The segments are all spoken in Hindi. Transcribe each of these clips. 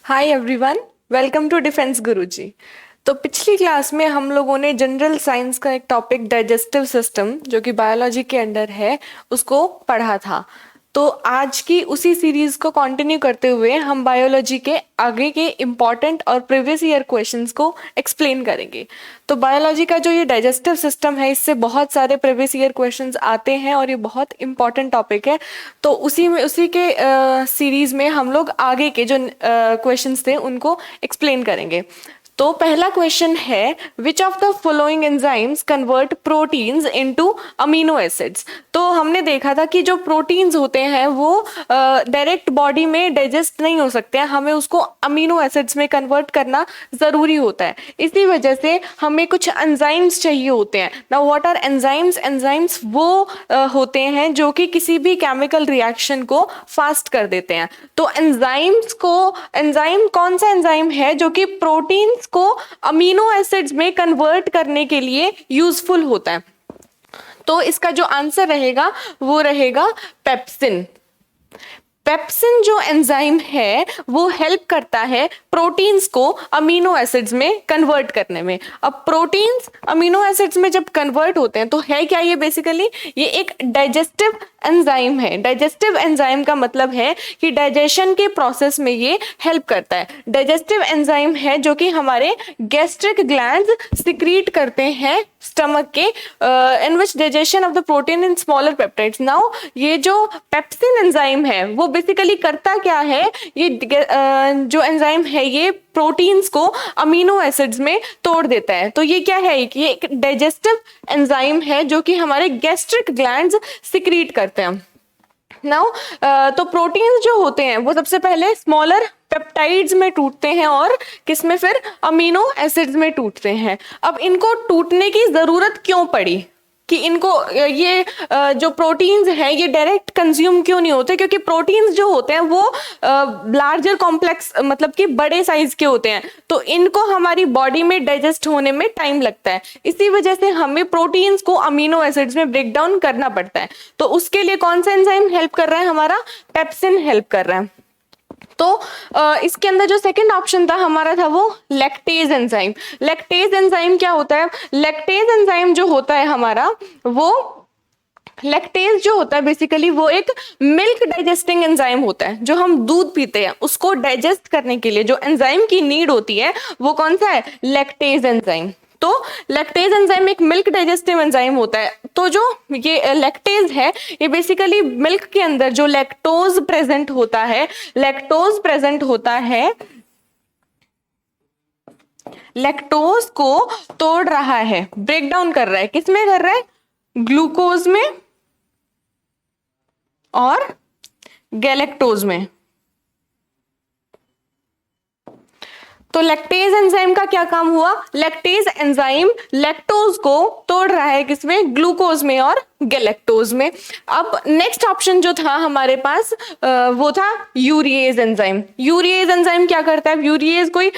Hi everyone, welcome to defence Guruji. तो पिछली क्लास में हम लोगों ने जनरल साइंस का एक टॉपिक डाइजेस्टिव सिस्टम जो कि बायोलॉजी के अंडर है उसको पढ़ा था। तो आज की उसी सीरीज को कंटिन्यू करते हुए हम बायोलॉजी के आगे के इम्पॉर्टेंट और प्रीवियस ईयर क्वेश्चंस को एक्सप्लेन करेंगे। तो बायोलॉजी का जो ये डाइजेस्टिव सिस्टम है इससे बहुत सारे प्रीवियस ईयर क्वेश्चंस आते हैं और ये बहुत इंपॉर्टेंट टॉपिक है। तो उसी के सीरीज में हम लोग आगे के जो क्वेश्चंस थे उनको एक्सप्लेन करेंगे। तो पहला क्वेश्चन है, विच of the following enzymes convert proteins into amino acids. तो हमने देखा था कि जो प्रोटीन्स होते हैं वो डायरेक्ट बॉडी में डाइजेस्ट नहीं हो सकते हैं, हमें उसको अमीनो एसिड्स में कन्वर्ट करना जरूरी होता है। इसी वजह से हमें कुछ एंजाइम्स चाहिए होते हैं। Now what are enzymes? Enzymes वो होते हैं जो कि किसी भी केमिकल रिएक्शन को फास्ट कर देते हैं। तो एंजाइम कौन सा एंजाइम है जो कि प्रोटीन्स को अमीनो एसिड्स में कन्वर्ट करने के लिए यूजफुल होता है? तो इसका जो आंसर रहेगा वो रहेगा पेप्सिन। पेप्सिन जो एंजाइम है वो हेल्प करता है प्रोटीन्स को अमीनो एसिड्स में कन्वर्ट करने में। अब प्रोटीन्स अमीनो एसिड्स में जब कन्वर्ट होते हैं तो है क्या ये? बेसिकली ये एक डाइजेस्टिव एंजाइम है। डाइजेस्टिव एंजाइम का मतलब है कि डाइजेशन के प्रोसेस में ये हेल्प करता है। डाइजेस्टिव एंजाइम है जो कि हमारे गैस्ट्रिक ग्लैंड्स सिक्रीट करते हैं स्टमक के in which digestion of the protein in smaller peptides. Now ये जो पेप्सिन एंजाइम है वो बेसिकली करता क्या है? ये जो एंजाइम है ये प्रोटीन्स को अमीनो एसिड्स में तोड़ देता है। तो ये क्या है? कि ये एक डाइजेस्टिव एंजाइम है जो कि हमारे गैस्ट्रिक ग्लैंड्स सिक्रीट करते हैं। नाउ तो प्रोटीन्स जो होते हैं वो सबसे पहले स्मॉलर पेप्टाइड्स में टूटते हैं और किसमें? फिर अमीनो एसिड्स में टूटते हैं। अब इनको टूटने की जरूरत क्यों पड़ी कि इनको ये जो प्रोटीन्स हैं ये डायरेक्ट कंज्यूम क्यों नहीं होते? क्योंकि प्रोटीन्स जो होते हैं वो लार्जर कॉम्प्लेक्स मतलब कि बड़े साइज के होते हैं, तो इनको हमारी बॉडी में डाइजेस्ट होने में टाइम लगता है। इसी वजह से हमें प्रोटीन्स को अमीनो एसिड्स में ब्रेक डाउन करना पड़ता है। तो उसके लिए कौन सा एंजाइम हेल्प कर रहा है? हमारा पेप्सिन हेल्प कर रहा है। तो इसके अंदर जो सेकंड ऑप्शन था हमारा था वो लैक्टेज एंजाइम। लैक्टेज एंजाइम क्या होता है? लैक्टेज एंजाइम जो होता है हमारा वो लैक्टेज जो होता है बेसिकली वो एक मिल्क डाइजेस्टिंग एंजाइम होता है। जो हम दूध पीते हैं उसको डाइजेस्ट करने के लिए जो एंजाइम की नीड होती है वो कौन सा है? Lactase enzyme. तो लैक्टेज एंजाइम एक मिल्क डाइजेस्टिव एंजाइम होता है। तो जो ये लैक्टेज है ये बेसिकली मिल्क के अंदर जो लैक्टोज प्रेजेंट होता है, लैक्टोज को तोड़ रहा है, ब्रेक डाउन कर रहा है। किसमें कर रहा है? ग्लूकोज में और गैलेक्टोज में। तो लैक्टेज एंजाइम का क्या काम हुआ? लैक्टेज एंजाइम लैक्टोज को तोड़ रहा है किसमें? ग्लूकोज में और गैलेक्टोज में। अब नेक्स्ट ऑप्शन जो था हमारे पास वो था यूरिएज एंजाइम। यूरिएज एंजाइम क्या करता है? यूरिएज कोई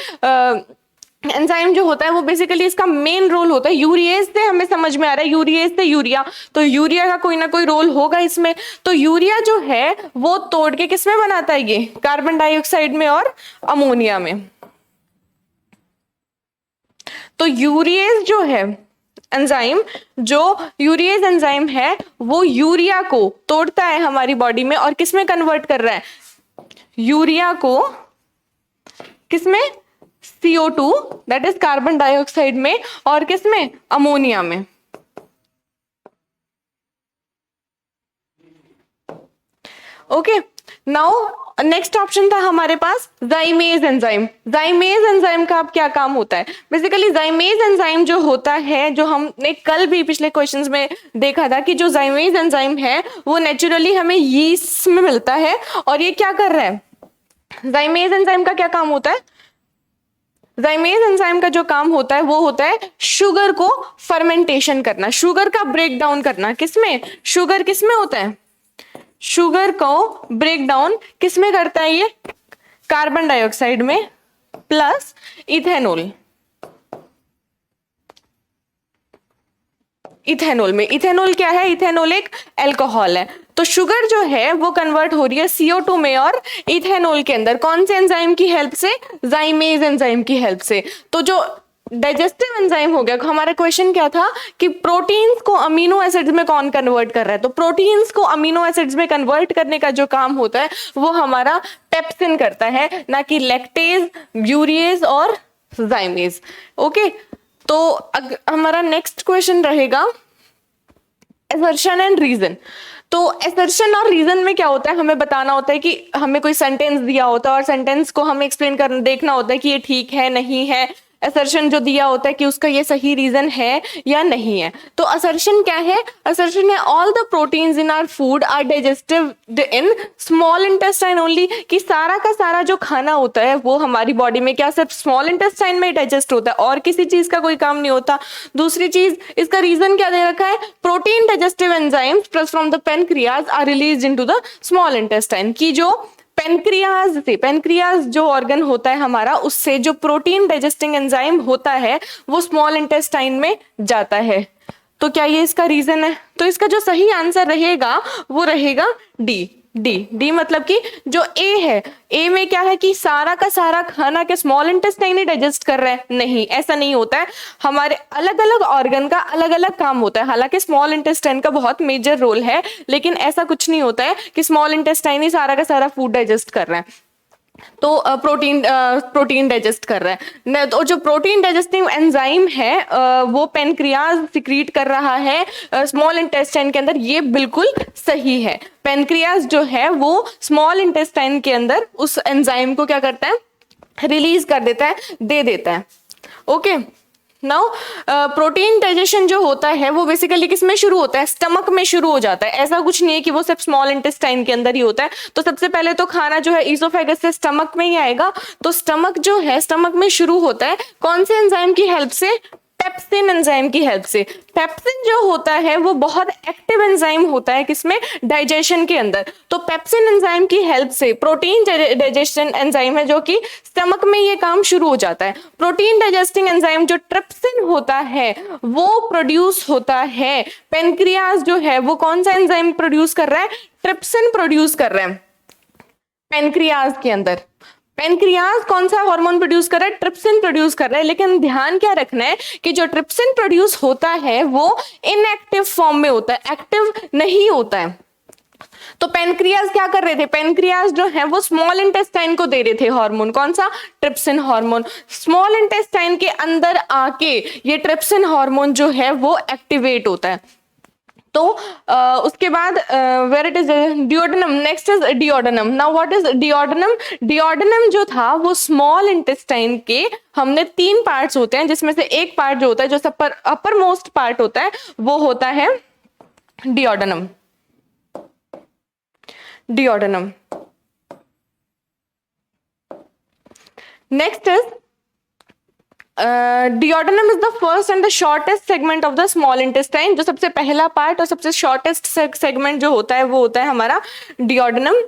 एंजाइम जो होता है वो बेसिकली इसका मेन रोल होता है। यूरिएज से हमें समझ में आ रहा है, यूरिएज से यूरिया, तो यूरिया का कोई ना कोई रोल होगा इसमें। तो यूरिया जो है वो तोड़ के किसमें बनाता है? ये कार्बन डाइऑक्साइड में और अमोनिया में। तो यूरिएज जो है एंजाइम, जो यूरिएज एंजाइम है वो यूरिया को तोड़ता है हमारी बॉडी में और किसमें कन्वर्ट कर रहा है? यूरिया को किसमें? CO2 that is carbon dioxide में और किसमें? अमोनिया में। ओके, नाउ नेक्स्ट ऑप्शन था हमारे पास जाइमेज एंजाइम। जाइमेज एंजाइम का अब क्या काम होता है? बेसिकली जाइमेज एंजाइम जो होता है, जो हमने कल भी पिछले क्वेश्चंस में देखा था कि जो जाइमेज एंजाइम है वो नेचुरली हमें यीस्ट में मिलता है। और ये क्या कर रहा है? जाइमेज एंजाइम का क्या काम होता है? जाइमेज एंजाइम का जो काम होता है वो होता है शुगर को फर्मेंटेशन करना, शुगर का ब्रेक डाउन करना। किसमें? शुगर किसमें होता है? शुगर को ब्रेक डाउन किसमें करता है? ये कार्बन डाइऑक्साइड में प्लस इथेनॉल। इथेनॉल में। इथेनॉल क्या है? इथेनॉल एक अल्कोहल है। तो शुगर जो है वो कन्वर्ट हो रही है CO2 में और इथेनॉल के अंदर। कौन से एंजाइम की हेल्प से? जाइमेज एंजाइम की हेल्प से। तो जो डाइजेस्टिव एंजाइम हो गया, हमारा क्वेश्चन क्या था कि प्रोटीन्स को अमीनो एसिड्स में कौन कन्वर्ट कर रहा है? तो प्रोटीन्स को अमीनो एसिड्स में कन्वर्ट करने का जो काम होता है वो हमारा पेप्सिन करता है, ना कि लैक्टेज, यूरिएज और जाइमेज। ओके, तो हमारा नेक्स्ट क्वेश्चन रहेगा असर्शन एंड रीजन। तो असर्शन और रीजन में क्या होता है? हमें बताना होता है कि हमें कोई सेंटेंस दिया होता है और सेंटेंस को हमें एक्सप्लेन कर देखना होता है कि ये ठीक है नहीं है। असर्शन जो दिया होता है कि उसका ये सही रीजन है या नहीं है। तो असर्शन क्या है? असर्शन है all the proteins in our food are digestive in small intestine only, कि सारा का सारा जो खाना होता है वो हमारी बॉडी में क्या सिर्फ स्मॉल इंटेस्टाइन में डाइजेस्ट होता है और किसी चीज का कोई काम नहीं होता। दूसरी चीज, इसका रीजन क्या दे रखा है? Protein digestive enzymes from the pancreas are released into the small intestine, की जो पेनक्रियाज से, पेनक्रियाज जो ऑर्गन होता है हमारा, उससे जो प्रोटीन डाइजेस्टिंग एंजाइम होता है वो स्मॉल इंटेस्टाइन में जाता है। तो क्या ये इसका रीजन है? तो इसका जो सही आंसर रहेगा वो रहेगा डी। डी मतलब कि जो ए है, ए में क्या है कि सारा का सारा खाना के स्मॉल इंटेस्टाइन ही डाइजेस्ट कर रहा है? नहीं, ऐसा नहीं होता है। हमारे अलग अलग ऑर्गन का अलग अलग काम होता है। हालांकि स्मॉल इंटेस्टाइन का बहुत मेजर रोल है, लेकिन ऐसा कुछ नहीं होता है कि स्मॉल इंटेस्टाइन ही सारा का सारा फूड डाइजेस्ट कर रहा है। तो प्रोटीन डाइजेस्ट कर रहा है। तो जो प्रोटीन डाइजेस्टिंग एंजाइम है वो पेनक्रियाज सिक्रीट कर रहा है स्मॉल इंटेस्टाइन के अंदर, ये बिल्कुल सही है। पेनक्रियाज जो है वो स्मॉल इंटेस्टाइन के अंदर उस एंजाइम को क्या करता है? रिलीज कर देता है, दे देता है। ओके, नाउ प्रोटीन डाइजेशन जो होता है वो बेसिकली किस में शुरू होता है? स्टमक में शुरू हो जाता है। ऐसा कुछ नहीं है कि वो सिर्फ स्मॉल इंटेस्टाइन के अंदर ही होता है। तो सबसे पहले तो खाना जो है ईसोफेगस से स्टमक में ही आएगा। तो स्टमक जो है, स्टमक में शुरू होता है कौन से एंजाइम की हेल्प से? पेप्सिन एंजाइम की हेल्प से। पेप्सिन जो होता है वो बहुत एक्टिव एंजाइम होता है किसमें? डाइजेशन के अंदर। तो पेप्सिन एंजाइम की हेल्प से प्रोटीन डाइजेशन एंजाइम है जो कि स्टमक में ये काम शुरू हो जाता है। प्रोटीन डाइजेस्टिंग एंजाइम जो ट्रिप्सिन होता है वो प्रोड्यूस होता है। पेनक्रियाज जो है वो कौन सा एंजाइम प्रोड्यूस कर रहा है? ट्रिप्सिन प्रोड्यूस कर रहा है पेनक्रियाज के अंदर। पेनक्रियाज कौन सा हार्मोन प्रोड्यूस कर रहा है? ट्रिप्सिन प्रोड्यूस कर रहा है। लेकिन ध्यान क्या रखना है कि जो ट्रिप्सिन प्रोड्यूस होता है वो इनएक्टिव फॉर्म में होता है, एक्टिव नहीं होता है। तो पेनक्रियाज क्या कर रहे थे? पेनक्रियाज जो है वो स्मॉल इंटेस्टाइन को दे रहे थे हार्मोन, कौन सा? Trypsin hormone. स्मॉल इंटेस्टाइन के अंदर आके ये ट्रिप्सिन हार्मोन जो है वो एक्टिवेट होता है। तो उसके बाद where it is duodenum, next is duodenum. Now what is duodenum? Duodenum जो था वो स्मॉल इंटेस्टाइन के, हमने 3 पार्ट्स होते हैं जिसमें से एक पार्ट जो होता है, जो सब अपर मोस्ट पार्ट होता है, वो होता है duodenum. Duodenum. Next is duodenum is the first and the shortest segment of the small intestine. जो सबसे पहला पार्ट और सबसे शॉर्टेस्ट सेगमेंट जो होता है वो होता है हमारा डिओडेनम।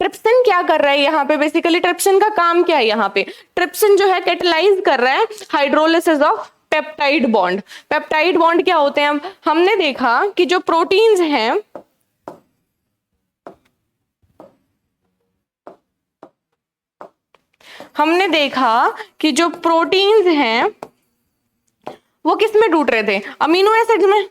ट्रिप्सिन क्या कर रहा है यहाँ पे? बेसिकली ट्रिप्सिन का काम क्या है यहाँ पे? ट्रिप्सिन जो है कैटेलाइज कर रहा है hydrolysis of peptide bond. Peptide bond क्या होते हैं? हमने देखा कि जो प्रोटीन्स हैं हमने देखा कि जो प्रोटीन्स हैं वो किस में टूट रहे थे? अमीनो एसिड्स में।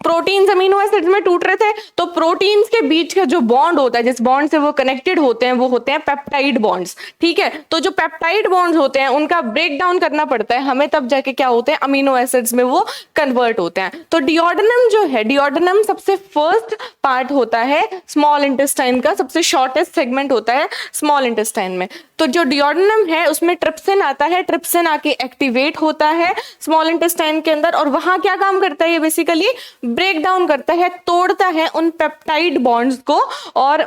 प्रोटीन्स अमीनो एसिड्स में टूट रहे थे। तो प्रोटीन्स के बीच का जो बॉन्ड होता है, जिस बॉन्ड से वो कनेक्टेड होते हैं, वो होते हैं पेप्टाइड बॉन्ड्स। ठीक है, तो जो पेप्टाइड बॉन्ड्स होते हैं उनका ब्रेक डाउन करना पड़ता है हमें, तब जाके क्या होते हैं? अमीनो एसिड्स में वो कन्वर्ट होते हैं। तो डिओडेनम जो है, डिओडेनम सबसे फर्स्ट पार्ट होता है स्मॉल इंटेस्टाइन का, सबसे शॉर्टेस्ट सेगमेंट होता है स्मॉल इंटेस्टाइन में। तो जो डिओडेनम है उसमें ट्रिप्सिन आता है, ट्रिप्सिन आके एक्टिवेट होता है स्मॉल इंटेस्टाइन के अंदर, और वहां क्या काम करता है? ये बेसिकली ब्रेक डाउन करता है, तोड़ता है उन पेप्टाइड बॉन्ड्स को और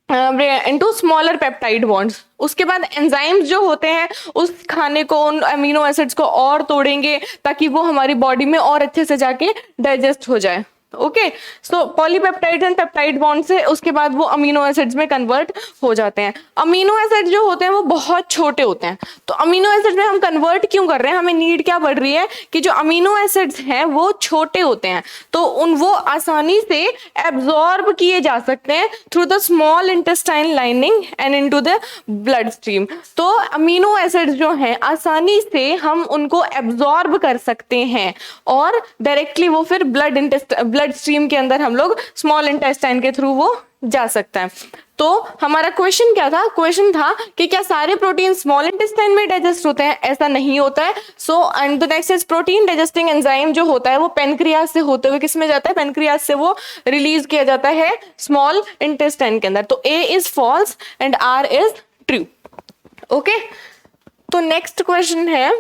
इनटू स्मॉलर पेप्टाइड बॉन्ड्स। उसके बाद एंजाइम्स जो होते हैं उस खाने को, उन अमीनो एसिड्स को और तोड़ेंगे ताकि वो हमारी बॉडी में और अच्छे से जाके डाइजेस्ट हो जाए। Okay, so polypeptide and peptide bond से उसके बाद वो अमीनो एसिड्स में कन्वर्ट हो जाते हैं। अमीनो एसिड जो होते हैं वो बहुत छोटे होते हैं, तो अमीनो एसिड में हम कन्वर्ट क्यों कर रहे हैं, हमें नीड क्या बढ़ रही है कि जो अमीनो एसिड्स हैं वो छोटे होते हैं, तो वो आसानी से एब्जॉर्ब किए जा सकते हैं through the small intestine lining and into the blood stream. तो अमीनो एसिड्स जो हैं आसानी से हम उनको एब्जॉर्ब कर सकते हैं और डायरेक्टली वो फिर ब्लड स्ट्रीम के अंदर हम लोग स्मॉल इंटेस्टाइन के थ्रू वो जा सकता है। तो हमारा क्वेश्चन क्या था, क्वेश्चन था कि क्या सारे प्रोटीन स्मॉल इंटेस्टाइन में डाइजेस्ट होते हैं, ऐसा नहीं होता है। So and the next is protein digesting enzyme जो होता है वो पेनक्रियाज से होते हुए किस में जाता है, पेनक्रियाज से वो रिलीज किया जाता है स्मॉल इंटेस्टाइन के अंदर। तो A is false and R is true. Okay, तो नेक्स्ट क्वेश्चन है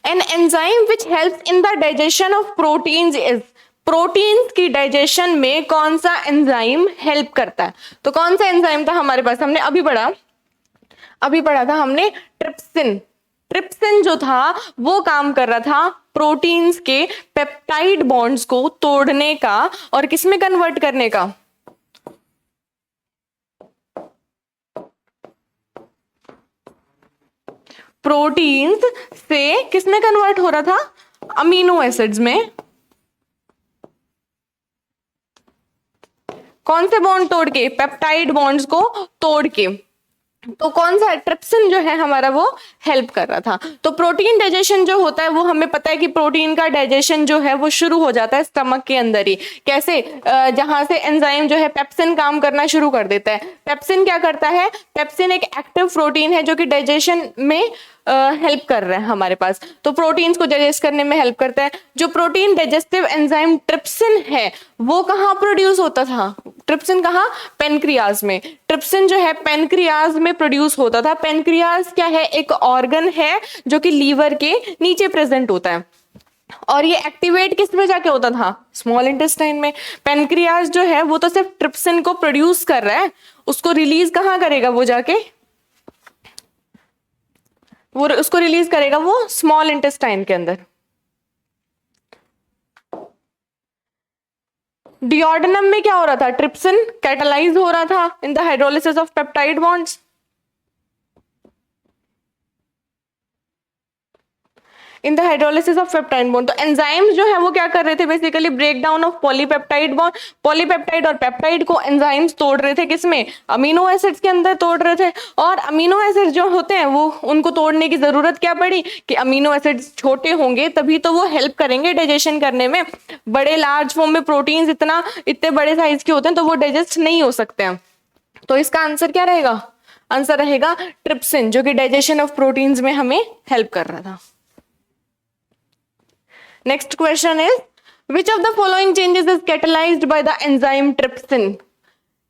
an enzyme which helps in the digestion of proteins is, proteins की डाइजेशन में कौन सा एंजाइम हेल्प करता है। तो कौन सा एंजाइम था हमारे पास, हमने अभी पढ़ा था हमने ट्रिप्सिन। ट्रिप्सिन जो था वो काम कर रहा था प्रोटीन्स के पेप्टाइड बॉन्ड्स को तोड़ने का और किसमें कन्वर्ट करने का, प्रोटीन्स से किसमें कन्वर्ट हो रहा था, अमीनो एसिड्स में। कौन से बॉन्ड तोड़ के, पेप्टाइड बॉन्ड्स को तोड़ के। तो कौन सा ट्रिप्सिन जो है हमारा वो हेल्प कर रहा था। तो प्रोटीन डाइजेशन जो होता है वो हमें पता है कि प्रोटीन का डाइजेशन जो है वो शुरू हो जाता है स्टमक के अंदर ही। कैसे, जहां से एंजाइम जो है पेप्सिन काम करना शुरू कर देता है। पेप्सिन क्या करता है, पेप्सिन एक एक्टिव प्रोटीन है जो कि डाइजेशन में हेल्प कर रहा है हमारे पास, तो प्रोटीन्स को डाइजेस्ट करने में हेल्प करता है। जो प्रोटीन डाइजेस्टिव एंजाइम ट्रिप्सिन है वो कहाँ प्रोड्यूस होता था, ट्रिप्सिन कहाँ, पेनक्रियाज में। ट्रिप्सिन जो है पेनक्रियाज में प्रोड्यूस होता था। पेनक्रियाज क्या है, एक ऑर्गन है जो कि लीवर के नीचे प्रेजेंट होता है और ये एक्टिवेट किस में जाके होता था, स्मॉल इंटेस्टाइन में। पेनक्रियाज जो है वो तो सिर्फ ट्रिप्सिन को प्रोड्यूस कर रहा है, उसको रिलीज कहाँ करेगा वो जाके, वो उसको रिलीज करेगा वो स्मॉल इंटेस्टाइन के अंदर। डिओडेनम में क्या हो रहा था, ट्रिप्सिन कैटालाइज हो रहा था in the hydrolysis of peptide bonds. In the hydrolysis of peptide bond, तो एंजाइम्स जो है वो क्या कर रहे थे, basically break down of polypeptide bond. Polypeptide और पेप्टाइड को एंजाइम्स तोड़ रहे थे किसमें, अमीनो एसिड्स के अंदर तोड़ रहे थे। और अमीनो एसिड्स जो होते हैं वो उनको तोड़ने की जरूरत क्या पड़ी कि अमीनो एसिड्स छोटे होंगे तभी तो वो हेल्प करेंगे डाइजेशन करने में। बड़े लार्ज फॉर्म में प्रोटीन्स इतने बड़े साइज के होते हैं तो वो डाइजेस्ट नहीं हो सकते हैं। तो इसका आंसर क्या रहेगा, आंसर रहेगा ट्रिप्सिन, जो कि डाइजेशन ऑफ प्रोटीन्स में हमें हेल्प कर रहा था। Next question is, which of the following changes is catalyzed by the enzyme trypsin?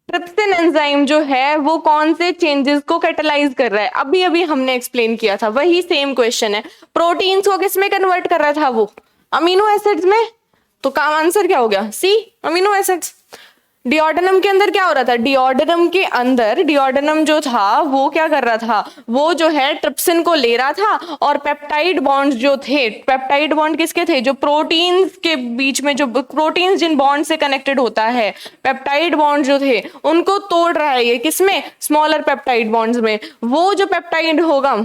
Trypsin enzyme जो है वो कौन से चेंजेस को कैटेलाइज कर रहा है, अभी अभी हमने एक्सप्लेन किया था, वही सेम क्वेश्चन है। प्रोटीन्स को किस में कन्वर्ट कर रहा था वो, अमीनो एसिड्स में। तो का आंसर क्या हो गया, सी, अमीनो एसिड्स। डिओडेनम के अंदर क्या हो रहा था, डिओडेनम के अंदर डिओडेनम जो था वो क्या कर रहा था, वो जो है ट्रिप्सिन को ले रहा था और पेप्टाइड बॉन्ड्स जो थे, पेप्टाइड बॉन्ड किसके थे, जो प्रोटीन्स के बीच में, जो प्रोटीन्स जिन बॉन्ड से कनेक्टेड होता है, पेप्टाइड बॉन्ड जो थे उनको तोड़ रहा है ये किसमें, स्मॉलर पेप्टाइड बॉन्ड्स में। वो जो पेप्टाइड होगा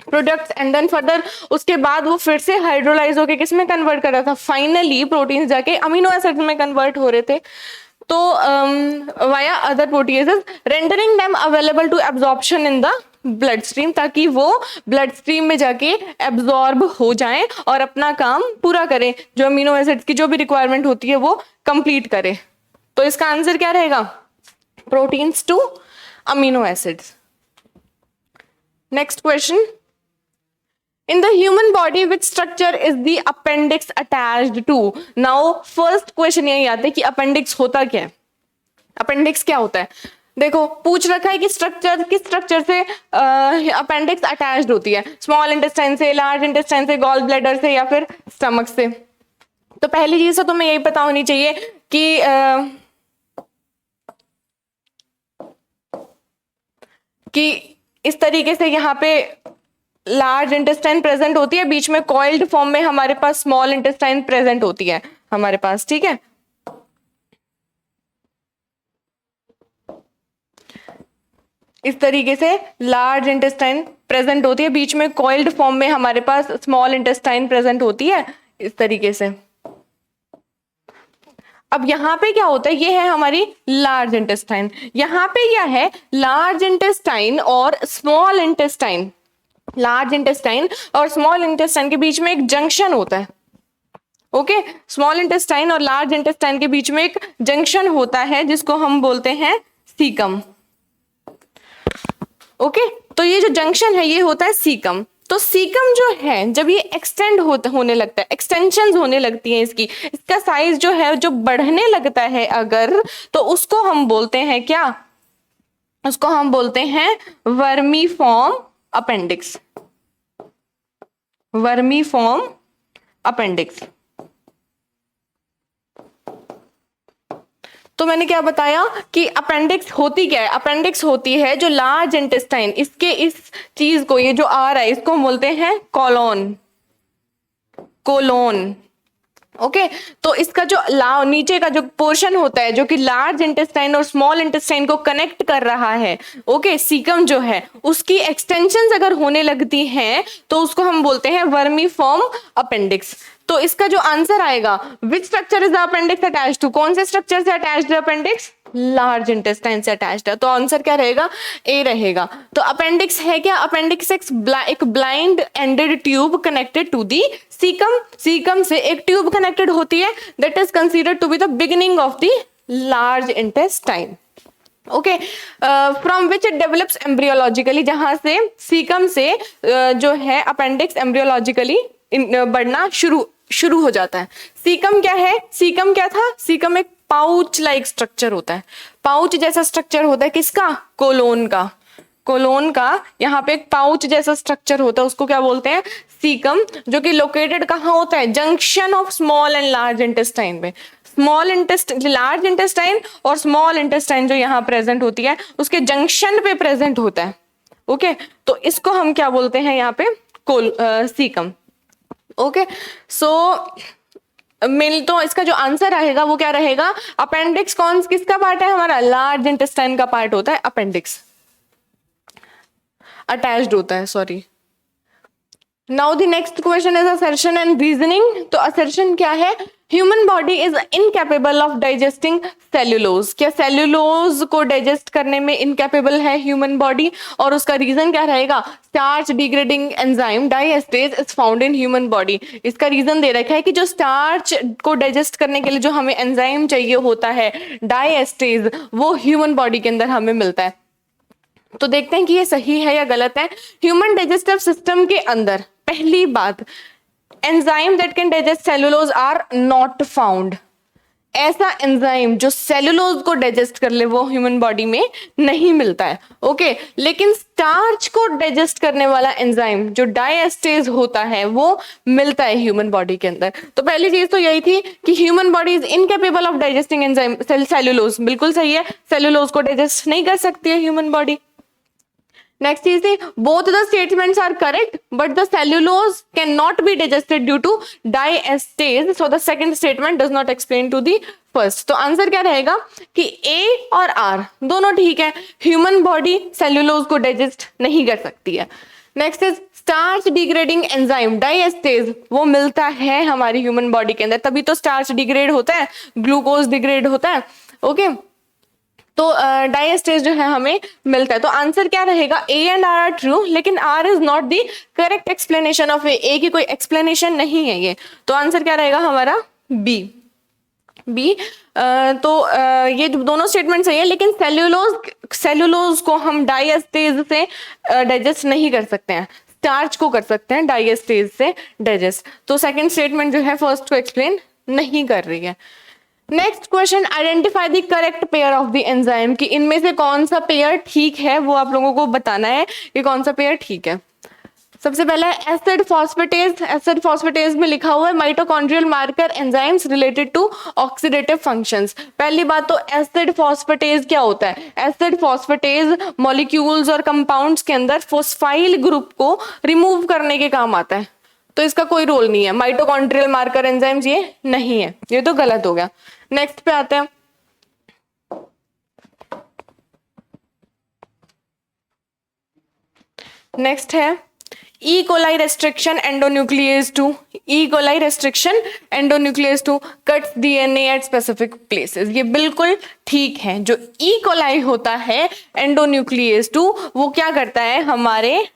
प्रोडक्ट्स एंड देन फर्दर उसके बाद वो फिर से हाइड्रोलाइज होके किस में कन्वर्ट कर रहा था, फाइनली प्रोटीन्स जाके अमीनो एसिड में कन्वर्ट हो रहे थे। तो via other proteases rendering them available to absorption in the bloodstream, ताकि वो ब्लड स्ट्रीम में जाके एब्जॉर्ब हो जाएं और अपना काम पूरा करें, जो अमीनो एसिड्स की जो भी रिक्वायरमेंट होती है वो कंप्लीट करे। तो इसका आंसर क्या रहेगा, proteins to amino acids. Next question, in the human body which structure is the appendix attached to? now first question यही आता है कि appendix होता क्या है, appendix क्या होता है। देखो पूछ रखा है कि स्ट्रक्चर, किस स्ट्रक्चर से अपेंडिक्स अटैच्ड होती है, स्मॉल इंटेस्टाइन से, लार्ज इंटेस्टाइन से, गॉल ब्लैडर से या फिर स्टमक से। तो पहली चीज तो तुम्हें यही पता होनी चाहिए कि इस तरीके से यहाँ पे लार्ज इंटेस्टाइन प्रेजेंट होती है, बीच में कॉइल्ड फॉर्म में हमारे पास स्मॉल इंटेस्टाइन प्रेजेंट होती है हमारे पास, ठीक है। इस तरीके से लार्ज इंटेस्टाइन प्रेजेंट होती है, बीच में कॉइल्ड फॉर्म में हमारे पास स्मॉल इंटेस्टाइन प्रेजेंट होती है, इस तरीके से। अब यहाँ पे क्या होता है, ये है हमारी लार्ज इंटेस्टाइन। यहाँ पे क्या है, लार्ज इंटेस्टाइन और स्मॉल इंटेस्टाइन, लार्ज इंटेस्टाइन और स्मॉल इंटेस्टाइन के बीच में एक जंक्शन होता है। ओके, स्मॉल इंटेस्टाइन और लार्ज इंटेस्टाइन के बीच में एक जंक्शन होता है जिसको हम बोलते हैं सीकम। ओके, तो ये जो जंक्शन है ये होता है सीकम। तो सीकम जो है जब ये एक्सटेंड होने लगता है, एक्सटेंशंस होने लगती हैं इसकी, इसका साइज जो है जो बढ़ने लगता है अगर, तो उसको हम बोलते हैं क्या, उसको हम बोलते हैं वर्मीफॉर्म अपेंडिक्स, वर्मीफॉर्म अपेंडिक्स। तो मैंने क्या बताया कि अपेंडिक्स होती क्या है, अपेंडिक्स होती है जो लार्ज इंटेस्टाइन, इसके इस चीज को, ये जो आ रहा है इसको हम बोलते हैं कोलोन, कोलोन। ओके, तो इसका जो नीचे का जो पोर्शन होता है जो कि लार्ज इंटेस्टाइन और स्मॉल इंटेस्टाइन को कनेक्ट कर रहा है, ओके, सीकम जो है उसकी एक्सटेंशंस अगर होने लगती हैं तो उसको हम बोलते हैं वर्मीफॉर्म अपेंडिक्स। तो इसका जो आंसर आएगा, which structure is the appendix attached to, कौन से स्ट्रक्चर से अटैच्ड है अपेंडिक्स, लार्ज इंटेस्टाइन से अटैच्ड है। तो आंसर क्या रहेगा, ए रहेगा। तो अपेंडिक्स है क्या, अपेंडिक्स एक blind ended tube connected to the caecum, caecum से एक ट्यूब कनेक्टेड होती है, that is considered to be the beginning of the large intestine. Okay, from which it develops embryologically, जहां से सीकम से जो है अपेंडिक्स एम्ब्रियोलॉजिकली बढ़ना शुरू हो जाता है। सीकम क्या है, सीकम क्या था, सीकम एक पाउच लाइक स्ट्रक्चर होता है, पाउच जैसा स्ट्रक्चर होता है किसका, कोलोन का, कोलोन का यहाँ पे एक पाउच जैसा स्ट्रक्चर होता है, उसको क्या बोलते हैं, सीकम, जो कि लोकेटेड कहाँ होता है, junction of small and large intestine में। स्मॉल इंटेस्टाइन, लार्ज इंटेस्टाइन और स्मॉल इंटेस्टाइन जो यहाँ प्रेजेंट होती है उसके जंक्शन पे प्रेजेंट होता है। ओके, तो इसको हम क्या बोलते हैं यहाँ पे, सीकम। ओके, सो मिल, तो इसका जो आंसर रहेगा वो क्या रहेगा, अपेंडिक्स कौन किसका पार्ट है हमारा, लार्ज इंटेस्टाइन का पार्ट होता है अपेंडिक्स, अटैच्ड होता है, sorry. Now the next question is assertion and reasoning. तो असर्शन क्या है, human body is incapable of digesting cellulose, क्या सेल्यूलोज को डाइजेस्ट करने में इनकैपेबल है ह्यूमन बॉडी, और उसका रीजन क्या रहेगा, starch degrading enzyme diastase is found in human body. इसका रीजन दे रखा है कि जो स्टार्च को डाइजेस्ट करने के लिए जो हमें एंजाइम चाहिए होता है डाइएस्टेज, वो ह्यूमन बॉडी के अंदर हमें मिलता है। तो देखते हैं कि ये सही है या गलत है। ह्यूमन डाइजेस्टिव सिस्टम के अंदर पहली बात, enzyme that can digest cellulose are not found. ऐसा एंजाइम जो सेलुलोज को डाइजेस्ट कर ले वो ह्यूमन बॉडी में नहीं मिलता है। ओके, लेकिन स्टार्च को डाइजेस्ट करने वाला एंजाइम जो डाइएस्टेज होता है वो मिलता है ह्यूमन बॉडी के अंदर। तो पहली चीज तो यही थी कि human body is incapable of digesting enzyme cellulose, बिल्कुल सही है, सेलुलोज को डाइजेस्ट नहीं कर सकती है ह्यूमन बॉडी। नेक्स्ट चीज थी, both the statements are correct but the cellulose can not be digested due to diastase, so the second statement does not explain to the first. तो आंसर क्या रहेगा कि ए और आर दोनों ठीक है, ह्यूमन बॉडी सेल्यूलोज को डाइजेस्ट नहीं कर सकती है। Next is starch degrading enzyme diastase, वो मिलता है हमारी ह्यूमन बॉडी के अंदर, तभी तो स्टार्च डिग्रेड होता है, ग्लूकोज डिग्रेड होता है। ओके, तो डाइएस्टेज जो है हमें मिलता है। तो आंसर क्या रहेगा, A and R are true, लेकिन R is not the correct explanation of A की कोई एक्सप्लेनेशन नहीं है ये। तो आंसर क्या रहेगा हमारा, बी, बी। ये दोनों स्टेटमेंट सही है, लेकिन सेल्यूलोज को हम डाइएस्टेज से डाइजेस्ट नहीं कर सकते हैं, स्टार्च को कर सकते हैं डाइएस्टेज से डाइजेस्ट। तो सेकंड स्टेटमेंट जो है फर्स्ट को एक्सप्लेन नहीं कर रही है। Next question, identify the correct pair of the enzyme, कि इनमें से कौन सा पेयर ठीक है वो आप लोगों को बताना है कि कौन सा पेयर ठीक है। सबसे पहला एसिड फॉस्फेटेज। एसिड फॉस्फेटेज में लिखा हुआ है mitochondrial marker enzymes related to oxidative functions. पहली बात तो एसिड फॉस्फेटेज क्या होता है? एसिड फॉस्फेटेज मॉलिक्यूल्स और कंपाउंड्स के अंदर फोस्फाइल ग्रुप को रिमूव करने के काम आता है, तो इसका कोई रोल नहीं है। माइटोकॉन्ड्रियल मार्कर एंजाइम्स ये नहीं है, ये तो गलत हो गया। नेक्स्ट पे आते हैं। नेक्स्ट है E coli restriction endonuclease two. E coli restriction endonuclease two cuts DNA at specific places. ये बिल्कुल ठीक है। जो ई कोलाई होता है एंडोन्यूक्लियस टू, वो क्या करता है, हमारे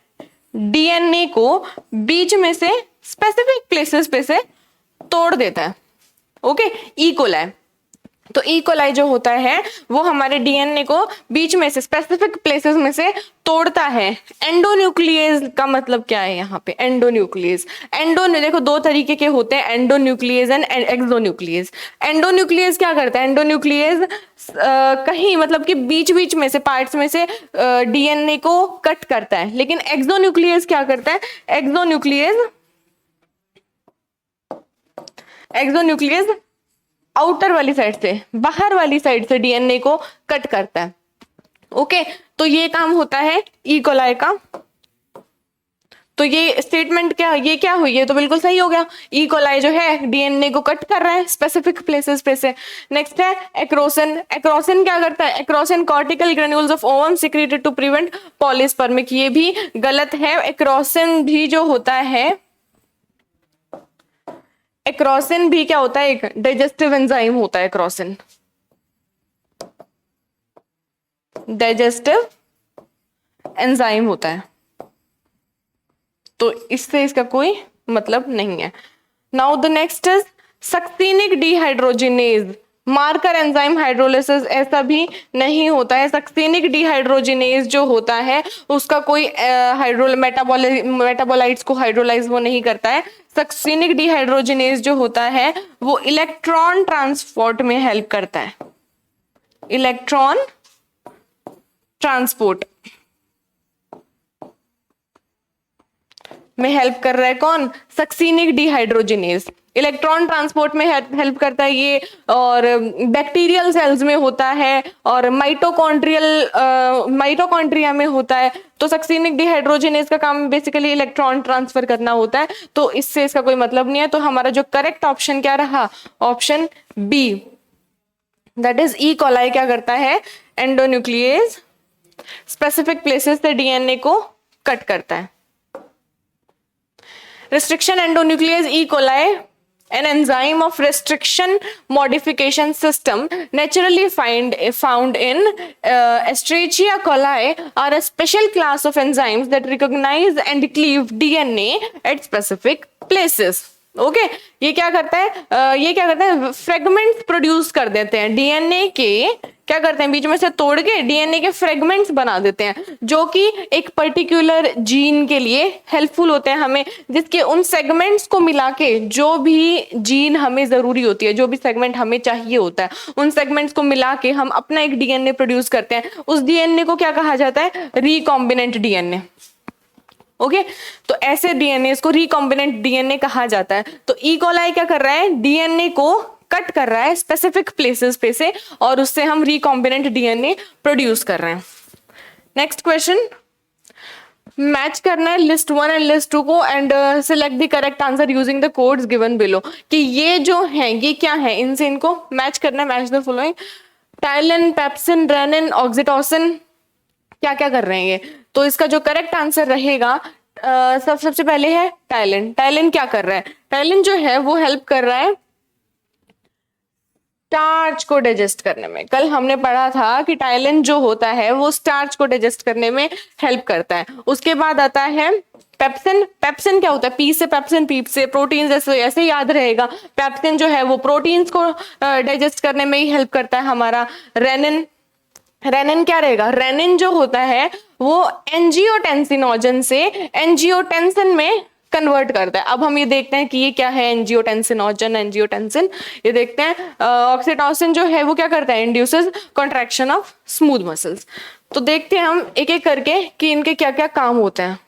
डीएनए को बीच में से स्पेसिफिक प्लेसेस पे से तोड़ देता है। Okay, E coli. तो ई कोलाई जो होता है वो हमारे डीएनए को बीच में से स्पेसिफिक प्लेसेस में से तोड़ता है। एंडोन्यूक्लियस का मतलब क्या है यहाँ पे? एंडोन्यूक्लियस, देखो दो तरीके के होते हैं, एंडोन्यूक्लियस एंड एक्सोन्यूक्लियस। एंडोन्यूक्लियस क्या करता है? एंडोन्यूक्लियस कहीं मतलब कि बीच बीच में से पार्ट्स में से डीएनए को कट करता है। लेकिन एक्सोन्यूक्लियस क्या करता है? एक्सोन्यूक्लियस आउटर वाली साइड से, बाहर वाली साइड से डीएनए को कट करता है। ओके, तो ये काम होता है ई कोलाई का। तो ये स्टेटमेंट क्या हुई? ये तो बिल्कुल सही हो गया। ई कोलाई जो है डीएनए को कट कर रहा है स्पेसिफिक प्लेसेस पे से। नेक्स्ट है एक्रोसिन। एक्रोसिन क्या करता है? Acrosin cortical granules of ovum secreted to prevent polyspermic. ये भी गलत है। एक्रोसिन भी जो होता है, एक्रोसिन भी क्या होता है? एक डाइजेस्टिव एंजाइम होता है। एक्रोसिन डाइजेस्टिव एंजाइम होता है, तो इससे इसका कोई मतलब नहीं है। Now the next is succinic dehydrogenase. Marker enzyme hydrolysis ऐसा भी नहीं होता है। सक्सीनिक डिहाइड्रोजिनेज जो होता है उसका कोई मेटाबोलाइट्स को हाइड्रोलाइज वो नहीं करता है। सक्सीनिक डिहाइड्रोजिनेज जो होता है वो इलेक्ट्रॉन ट्रांसपोर्ट में हेल्प करता है। इलेक्ट्रॉन ट्रांसपोर्ट में हेल्प कर रहा है कौन? सक्सीनिक डिहाइड्रोजिनेज इलेक्ट्रॉन ट्रांसपोर्ट में हेल्प करता है ये, और बैक्टीरियल सेल्स में होता है, और माइटोकॉन्ड्रिया में होता है। तो सक्सीनिक डिहाइड्रोजिनेज का काम बेसिकली इलेक्ट्रॉन ट्रांसफर करना होता है, तो इससे इसका कोई मतलब नहीं है। तो हमारा जो करेक्ट ऑप्शन क्या रहा? Option B, that is E coli क्या करता है? एंडोन्यूक्लियस स्पेसिफिक प्लेसेस से डीएनए को कट करता है। Restriction endonuclease E. coli, an enzyme of restriction modification system naturally found in Escherichia coli, are a special class of enzymes that recognize and cleave DNA at specific places. Okay, ये क्या करता है? फ्रेगमेंट्स प्रोड्यूस कर देते हैं डीएनए के। क्या करते हैं? बीच में से तोड़ के डीएनए के फ्रेगमेंट्स बना देते हैं, जो कि एक पर्टिकुलर जीन के लिए हेल्पफुल होते हैं हमें, जिसके उन सेगमेंट्स को मिला के जो भी जीन हमें जरूरी होती है, जो भी सेगमेंट हमें चाहिए होता है, उन सेगमेंट्स को मिला के हम अपना एक डीएनए प्रोड्यूस करते हैं। उस डीएनए को क्या कहा जाता है? Recombinant DNA. ओके, तो ऐसे डीएनए को रिकॉम्बिनेंट डीएनए कहा जाता है। तो ई कोलाई क्या कर रहा है? डीएनए को कट कर रहा है स्पेसिफिक प्लेसेस पे से, और उससे हम रिकॉम्बिनेंट डीएनए प्रोड्यूस कर रहे हैं। नेक्स्ट क्वेश्चन, मैच करना है लिस्ट 1 एंड लिस्ट 2 को and select the correct answer using the codes given below. कि ये जो है ये क्या है, इनसे इनको मैच करना है। Match the following: ptyalin, pepsin, rennin, oxytocin. क्या क्या कर रहे हैं ये? तो इसका जो करेक्ट आंसर रहेगा सबसे पहले है टाइलिन। टाइलिन क्या कर रहा है? टाइलिन जो है वो हेल्प कर रहा है स्टार्च को डाइजेस्ट करने में। कल हमने पढ़ा था कि टाइलिन जो होता है वो स्टार्च को डाइजेस्ट करने में हेल्प करता है। उसके बाद आता है पेप्सिन। पेप्सिन क्या होता है? पी से पेप्सिन, पी से प्रोटीन, जैसे ऐसे याद रहेगा। पेप्सिन जो है वो प्रोटीन्स को डाइजेस्ट करने में ही हेल्प करता है हमारा। रेनिन, रेनिन क्या रहेगा? रेनिन जो होता है वो एंजियोटेंसिनोजन से एंजियोटेंसिन में कन्वर्ट करता है। अब हम ये देखते हैं कि ये क्या है एंजियोटेंसिनोजन, एंजियोटेंसिन। ये देखते हैं ऑक्सीटोसिन जो है वो क्या करता है? Induces contraction of smooth muscles. तो देखते हैं हम एक एक करके कि इनके क्या क्या काम होते हैं।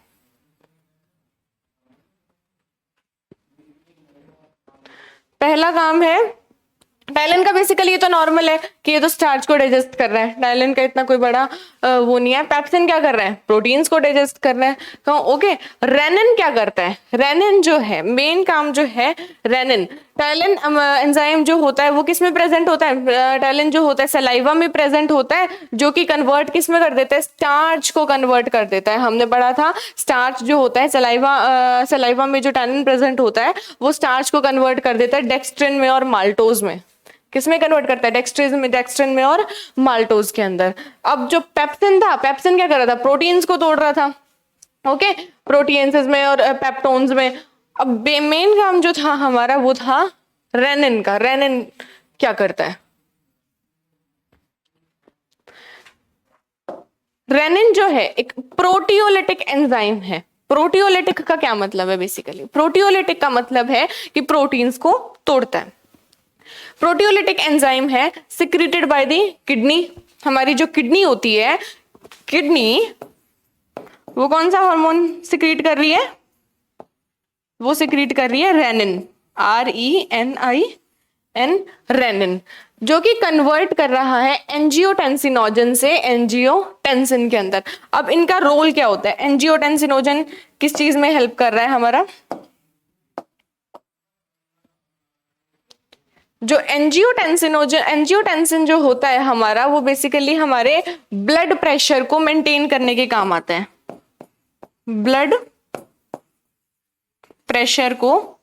पहला काम है टाइलिन का, बेसिकली ये तो नॉर्मल है कि ये तो स्टार्च को डाइजेस्ट कर रहा है, टाइलिन का इतना कोई बड़ा वो नहीं है। पेप्सिन क्या कर रहा है, प्रोटीन्स को डाइजेस्ट कर रहा है। कहो ओके, रेनिन क्या करता है, रेनिन जो है मेन काम जो है रेनिन, टाइलिन एंजाइम जो होता है वो किस में प्रेजेंट होता है, टाइलिन जो होता है सलाइवा में प्रेजेंट होता है, जो कि कन्वर्ट किस में कर देता है, स्टार्च को कन्वर्ट कर देता है। हमने पढ़ा था स्टार्च जो होता है सलाइवा में जो टाइलिन प्रेजेंट होता है वो स्टार्च को कन्वर्ट कर देता है डेक्स्ट्रिन में और माल्टोज में। किसमें कन्वर्ट करता है, डेक्स्ट्रिन में और माल्टोज के अंदर। अब जो पेप्सिन था, पेप्सिन क्या कर रहा था, प्रोटीन्स को तोड़ रहा था, ओके, प्रोटीन्स में और पेप्टोन्स में। अब मेन काम जो था हमारा वो था रेनिन का। रेनिन क्या करता है, रेनिन जो है एक प्रोटियोलिटिक एंजाइम है। प्रोटियोलिटिक का क्या मतलब है, बेसिकली प्रोटियोलिटिक का मतलब है कि प्रोटीन्स को तोड़ता है। प्रोटियोलिटिक एंजाइम है सिक्रेटेड बाय द किडनी। हमारी जो किडनी होती है, किडनी वो कौन सा हार्मोन सिक्रीट कर रही है, वो सिक्रीट कर रही है रेनिन, RENIN, रेनिन, जो कि कन्वर्ट कर रहा है एंजियोटेंसिनोजन से एंजियोटेंसिन के अंदर। अब इनका रोल क्या होता है, एंजियोटेंसिनोजन किस चीज में हेल्प कर रहा है हमारा, जो एंजियोटेंसिन जो होता है हमारा वो बेसिकली हमारे ब्लड प्रेशर को मेंटेन करने के काम आता है, ब्लड प्रेशर को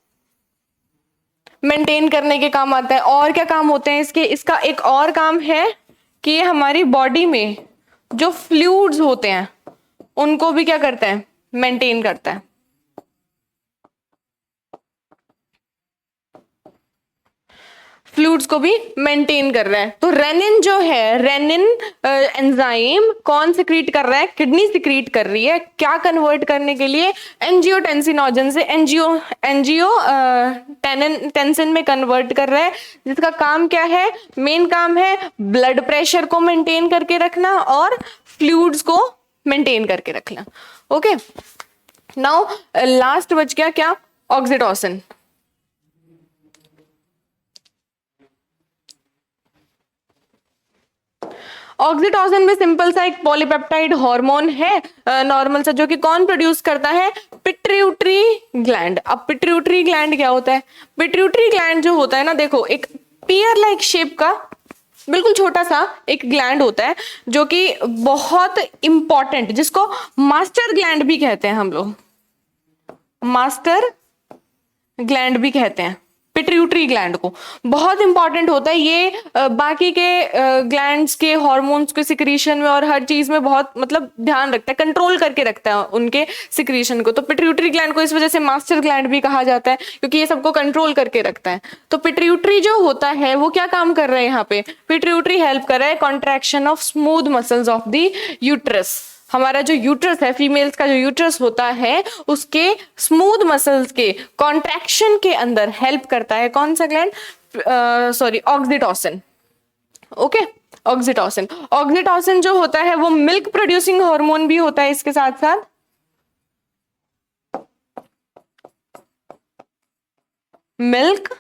मेंटेन करने के काम आता है। और क्या काम होते हैं इसके, इसका एक और काम है कि ये हमारी बॉडी में जो फ्लूइड्स होते हैं उनको भी क्या करता है, मेंटेन करता है। फ्लूइड्स को भी मेंटेन कर रहा है। तो रेनिन जो है, रेनिन एंजाइम कौन सिक्रीट कर रहा है, किडनी सिक्रीट कर रही है, क्या कन्वर्ट करने के लिए, एंजियोटेंसिनोजन से एंजियोटेंसिन में कन्वर्ट कर रहा है, जिसका काम क्या है, मेन काम है ब्लड प्रेशर को मेंटेन करके रखना और फ्लूइड्स को मेंटेन करके रखना। ओके, नाउ लास्ट बच गया क्या, ऑक्सीटोसिन। ऑक्सीटोसिन में सिंपल सा एक पॉलीपेप्टाइड हार्मोन है नॉर्मल सा, जो कि कौन प्रोड्यूस करता है, पिट्यूटरी ग्लैंड। अब पिट्यूटरी ग्लैंड क्या होता है, पिट्यूटरी ग्लैंड जो होता है ना, देखो एक पियर लाइक शेप का बिल्कुल छोटा सा एक ग्लैंड होता है जो कि बहुत इंपॉर्टेंट, जिसको मास्टर ग्लैंड भी कहते हैं हम लोग, मास्टर ग्लैंड भी कहते हैं पिट्यूटरी ग्लैंड को, बहुत इंपॉर्टेंट होता है ये। बाकी के ग्लैंड्स के हार्मोन्स के सिक्रीशन में और हर चीज में बहुत मतलब ध्यान रखता है, कंट्रोल करके रखता है उनके सिक्रीशन को। तो पिट्यूटरी ग्लैंड को इस वजह से मास्टर ग्लैंड भी कहा जाता है, क्योंकि ये सबको कंट्रोल करके रखता है। तो पिट्यूटरी जो होता है वो क्या काम कर रहा है यहाँ पे, पिट्यूटरी हेल्प कर रहा है contraction of smooth muscles of the uterus. हमारा जो यूट्रस है, फीमेल्स का जो यूट्रस होता है उसके स्मूथ मसल्स के कॉन्ट्रैक्शन के अंदर हेल्प करता है कौन सा gland, sorry oxytocin. Okay, oxytocin, oxytocin जो होता है वो मिल्क प्रोड्यूसिंग हार्मोन भी होता है इसके साथ साथ, मिल्क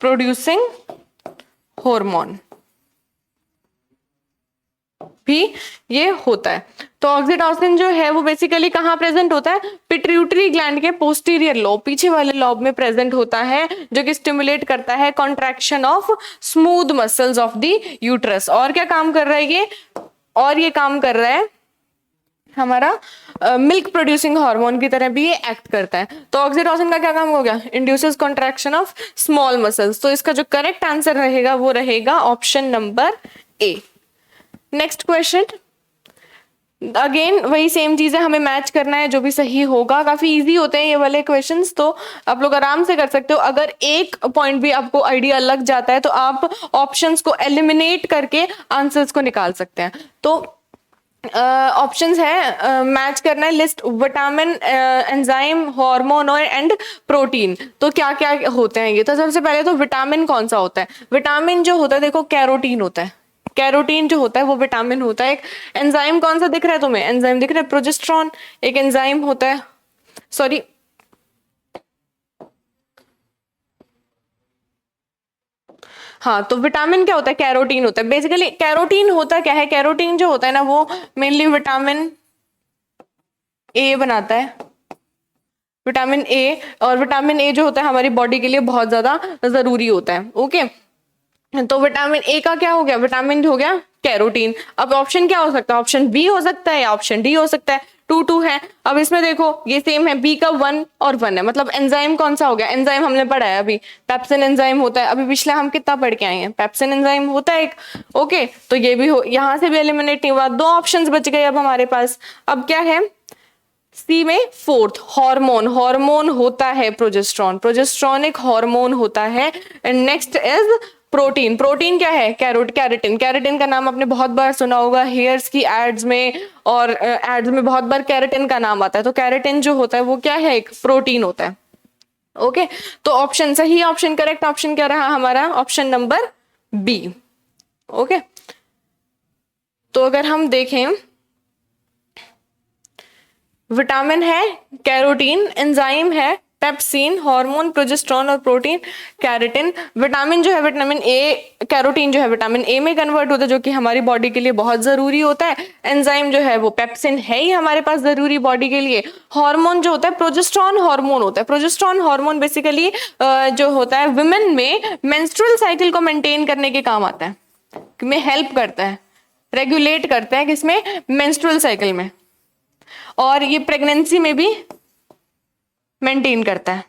प्रोड्यूसिंग हार्मोन भी ये होता है। तो ऑक्सीटोसिन जो है वो बेसिकली कहाँ प्रेजेंट होता है, पिट्यूटरी ग्लैंड के पोस्टीरियर लोब, पीछे वाले लोब में प्रेजेंट होता है, जो कि स्टिमुलेट करता है contraction of smooth muscles of the uterus. और क्या काम कर रहा है ये, और ये काम कर रहा है हमारा मिल्क प्रोड्यूसिंग हार्मोन की तरह भी ये एक्ट करता है। तो ऑक्सीटोसिन का क्या काम हो गया, induces contraction of small muscles. तो इसका जो करेक्ट आंसर रहेगा वो रहेगा option number A. Next question, again वही सेम चीज है, हमें मैच करना है जो भी सही होगा। काफी इजी होते हैं ये वाले क्वेश्चंस, तो आप लोग आराम से कर सकते हो। अगर एक पॉइंट भी आपको आइडिया लग जाता है तो आप ऑप्शंस को एलिमिनेट करके आंसर्स को निकाल सकते हैं। तो ऑप्शंस है मैच करना है, लिस्ट विटामिन, एंजाइम, हार्मोन और एंड प्रोटीन। तो क्या क्या होते हैं ये, तो सबसे पहले तो विटामिन कौन सा होता है, विटामिन जो होता है देखो कैरोटीन होता है, कैरोटीन जो होता है वो विटामिन होता है। एक एंजाइम कौन सा दिख रहा है तुम्हें, एंजाइम दिख रहा है प्रोजेस्टेरॉन, एक एंजाइम होता है, सॉरी हाँ, तो विटामिन क्या होता है, कैरोटीन होता है। बेसिकली कैरोटीन होता क्या है, कैरोटीन जो होता है ना वो मेनली विटामिन ए बनाता है, विटामिन ए। और विटामिन ए जो होता है हमारी बॉडी के लिए बहुत ज्यादा जरूरी होता है। ओके, तो विटामिन ए का क्या हो गया, विटामिन हो गया कैरोटीन। अब ऑप्शन क्या हो सकता है, ऑप्शन बी हो सकता है या ऑप्शन डी हो सकता है। 2-2 है। अब इसमें देखो ये सेम है, बी का 1 और 1 है, मतलब एंजाइम कौन सा हो गया, एंजाइम हमने पढ़ा है अभी, पेप्सिन एंजाइम होता है। अभी पिछले हम कितना पढ़ के आए हैं, पेप्सिन एंजाइम होता है एक। ओके, तो ये भी हो, यहां से भी एलिमिनेट नहीं हुआ, 2 ऑप्शंस बच गए अब हमारे पास। अब क्या है सी में, फोर्थ हार्मोन, हार्मोन होता है प्रोजेस्टेरॉन, प्रोजेस्टेरॉन एक हार्मोन होता है। And next is protein, protein क्या है, कैरेटिन, कैरेटिन का नाम आपने बहुत बार सुना होगा हेयर्स की एड्स में, और एड्स में बहुत बार कैरेटिन का नाम आता है। तो कैरेटिन जो होता है वो क्या है, एक प्रोटीन होता है। ओके, तो ऑप्शन सही ऑप्शन, करेक्ट ऑप्शन क्या रहा हमारा, ऑप्शन नंबर बी। ओके, तो अगर हम देखें, विटामिन है, कैरोटीन, एंजाइम है, पेप्सिन, हार्मोन, प्रोजेस्टेरॉन और प्रोटीन, कैरेटिन। विटामिन जो है विटामिन ए, कैरोटीन जो है विटामिन ए में कन्वर्ट होता है जो कि हमारी बॉडी के लिए बहुत जरूरी होता है। एंजाइम जो है वो पेप्सिन है ही हमारे पास जरूरी बॉडी के लिए। हार्मोन जो होता है प्रोजेस्टेरॉन हार्मोन होता है, प्रोजेस्टेरॉन हार्मोन बेसिकली जो होता है विमेन में मेंस्ट्रुअल साइकिल को मेंटेन करने के काम आता है, में हेल्प करता है, रेगुलेट करता है किसमें, मेंस्ट्रुअल साइकिल में, और ये प्रेगनेंसी में भी मेंटेन करता है,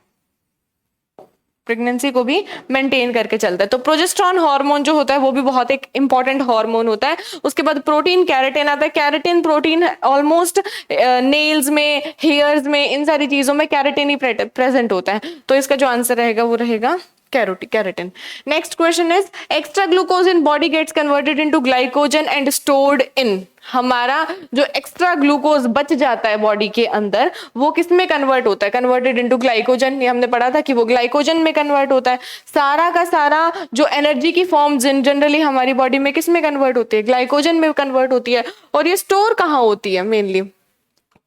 प्रेगनेंसी को भी मेंटेन करके चलता है। तो प्रोजेस्टेरॉन हार्मोन जो होता है वो भी बहुत एक इंपॉर्टेंट हार्मोन होता है। उसके बाद प्रोटीन, कैरेटिन आता है। कैरेटिन प्रोटीन ऑलमोस्ट नेल्स में, हेयर्स में, इन सारी चीजों में कैरेटिन ही प्रेजेंट होता है। तो इसका जो आंसर रहेगा वो रहेगा keratin. Next question is, extra glucose in body gets converted into glycogen and stored in. हमारा जो एक्स्ट्रा ग्लूकोज बच जाता है बॉडी के अंदर वो किस में कन्वर्ट होता है, कन्वर्टेड इनटू ग्लाइकोजन। ये हमने पढ़ा था कि वो ग्लाइकोजन में कन्वर्ट होता है। सारा का सारा जो एनर्जी की फॉर्म जनरली हमारी बॉडी में किस में कन्वर्ट होती है, ग्लाइकोजन में कन्वर्ट होती है। और ये स्टोर कहाँ होती है, मेनली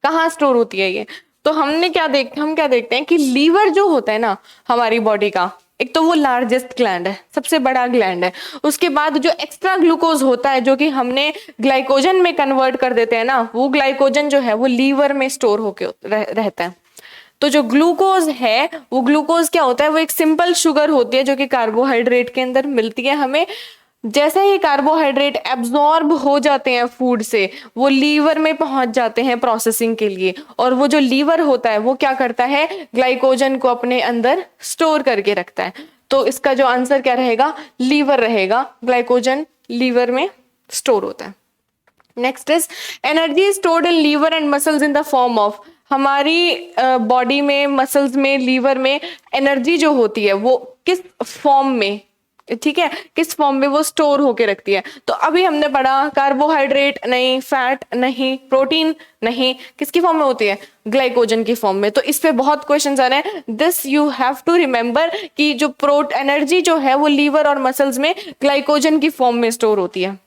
कहाँ स्टोर होती है ये, तो हम क्या देखते हैं कि लीवर जो होता है ना हमारी बॉडी का, एक तो वो लार्जेस्ट ग्लैंड है, सबसे बड़ा ग्लैंड है। उसके बाद जो एक्स्ट्रा ग्लूकोज होता है जो कि हमने ग्लाइकोजन में कन्वर्ट कर देते हैं ना, वो ग्लाइकोजन जो है वो लीवर में स्टोर होके रहता है। तो जो ग्लूकोज है वो ग्लूकोज क्या होता है, वो एक सिंपल शुगर होती है जो कि कार्बोहाइड्रेट के अंदर मिलती है हमें। जैसे ही कार्बोहाइड्रेट एब्जॉर्ब हो जाते हैं फूड से, वो लीवर में पहुंच जाते हैं प्रोसेसिंग के लिए, और वो जो लीवर होता है वो क्या करता है, ग्लाइकोजन को अपने अंदर स्टोर करके रखता है। तो इसका जो आंसर क्या रहेगा, लीवर रहेगा, ग्लाइकोजन लीवर में स्टोर होता है। Next is, energy stored in liver and muscles in the form of. हमारी बॉडी में, मसल्स में, लीवर में एनर्जी जो होती है वो किस फॉर्म में, ठीक है, किस फॉर्म में वो स्टोर होके रखती है। तो अभी हमने पढ़ा कार्बोहाइड्रेट नहीं, फैट नहीं, प्रोटीन नहीं, किसकी फॉर्म में होती है, ग्लाइकोजन की फॉर्म में। तो इस पे बहुत क्वेश्चंस आ रहे हैं, this you have to remember कि जो एनर्जी जो है वो लीवर और मसल्स में ग्लाइकोजन की फॉर्म में स्टोर होती है।